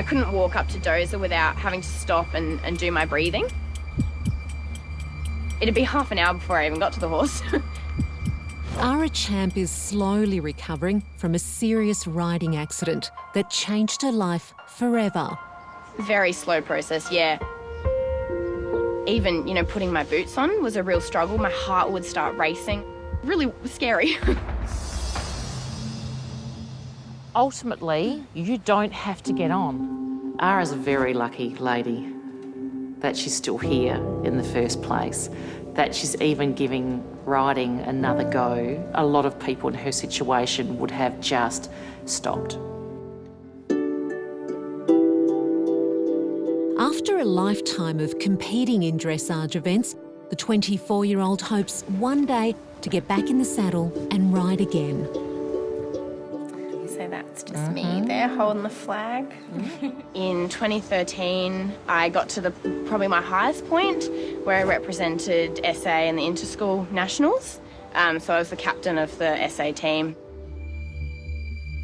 couldn't walk up to Dozer without having to stop and do my breathing. It'd be half an hour before I even got to the horse. Ara Champ is slowly recovering from a serious riding accident that changed her life forever. Very slow process, yeah. Even, putting my boots on was a real struggle. My heart would start racing. Really scary. Ultimately, you don't have to get on. Ara's a very lucky lady that she's still here in the first place, that she's even giving riding another go. A lot of people in her situation would have just stopped. After a lifetime of competing in dressage events, the 24-year-old hopes one day to get back in the saddle and ride again. So that's just me there holding the flag. In 2013, I got to probably my highest point where I represented SA in the Interschool Nationals. So I was the captain of the SA team.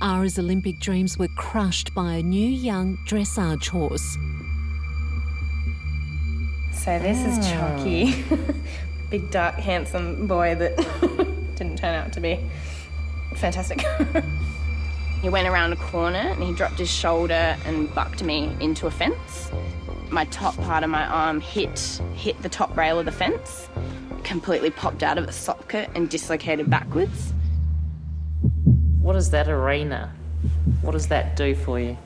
Ara's Olympic dreams were crushed by a new young dressage horse. So this is Chalky, big, dark, handsome boy that didn't turn out to be fantastic. He went around a corner and he dropped his shoulder and bucked me into a fence. My top part of my arm hit the top rail of the fence, completely popped out of its socket and dislocated backwards. What is that arena? What does that do for you?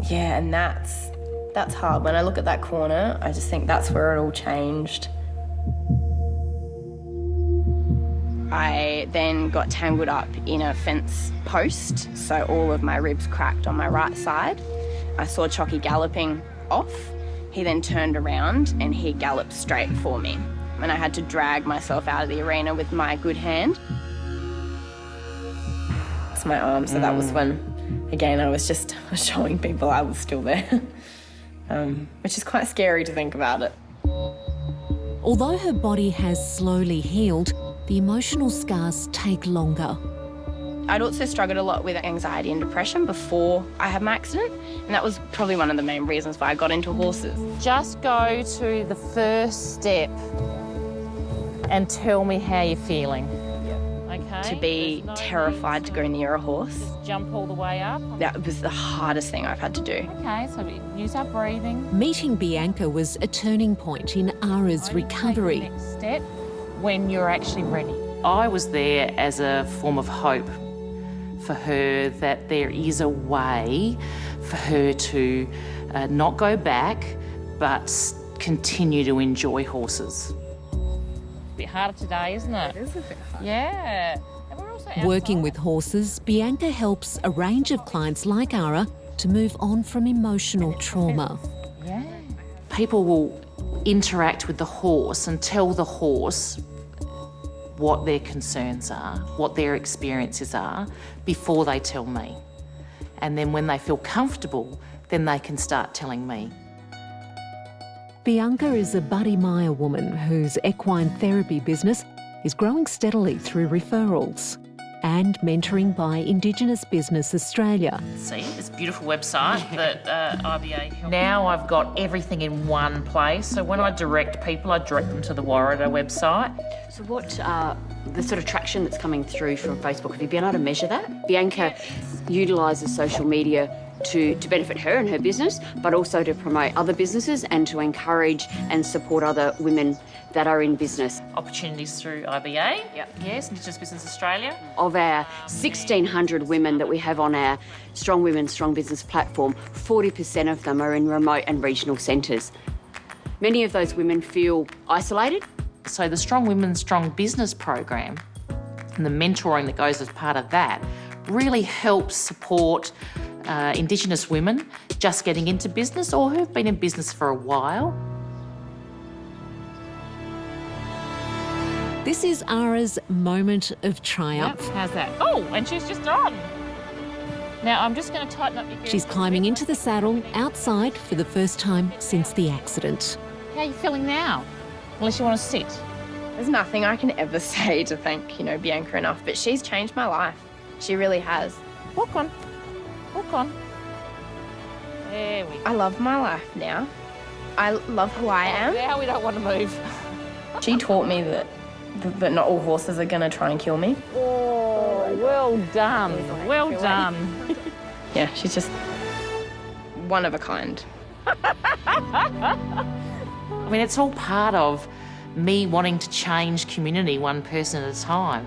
Yeah, and that's hard. When I look at that corner, I just think that's where it all changed. I then got tangled up in a fence post, so all of my ribs cracked on my right side. I saw Chalky galloping off. He then turned around and he galloped straight for me. And I had to drag myself out of the arena with my good hand. It's my arm, so that was when, again, I was just showing people I was still there. Which is quite scary to think about it. Although her body has slowly healed, the emotional scars take longer. I'd also struggled a lot with anxiety and depression before I had my accident, and that was probably one of the main reasons why I got into horses. Just go to the first step and tell me how you're feeling. Okay? To be terrified to go near a horse. Jump all the way up. That was the hardest thing I've had to do. Okay, so use our breathing. Meeting Bianca was a turning point in Ara's recovery. Next step when you're actually ready. I was there as a form of hope for her, that there is a way for her to not go back but continue to enjoy horses. A bit harder today, isn't it? It is a bit hard. Yeah. And we're also Working with horses, Bianca helps a range of clients like Ara to move on from emotional trauma. Yeah. People will interact with the horse and tell the horse what their concerns are, what their experiences are, before they tell me. And then when they feel comfortable, then they can start telling me. Bianca is a Buddy Meyer woman whose equine therapy business is growing steadily through referrals and mentoring by Indigenous Business Australia. See, this beautiful website that IBA helped. Now I've got everything in one place. So when I direct people, I direct them to the Warida website. So what the sort of traction that's coming through from Facebook, have you been able to measure that? Bianca utilises social media to benefit her and her business, but also to promote other businesses and to encourage and support other women that are in business. Opportunities through IBA. Yep. Yes, Indigenous Business Australia. Of our 1,600 women that we have on our Strong Women, Strong Business platform, 40% of them are in remote and regional centres. Many of those women feel isolated. So the Strong Women, Strong Business program and the mentoring that goes as part of that really helps support Indigenous women just getting into business or who've been in business for a while. This is Ara's moment of triumph. Yep. How's that? Oh, and she's just on. Now I'm just going to tighten up your gear. She's climbing into the saddle outside for the first time since the accident. How are you feeling now? Unless you want to sit. There's nothing I can ever say to thank, Bianca enough, but she's changed my life. She really has. Walk on. Walk on. There we go. I love my life now. I love who I am. Now we don't want to move. She taught me that not all horses are going to try and kill me. Oh, well done. Well done. Yeah, she's just one of a kind. I mean, it's all part of me wanting to change community one person at a time.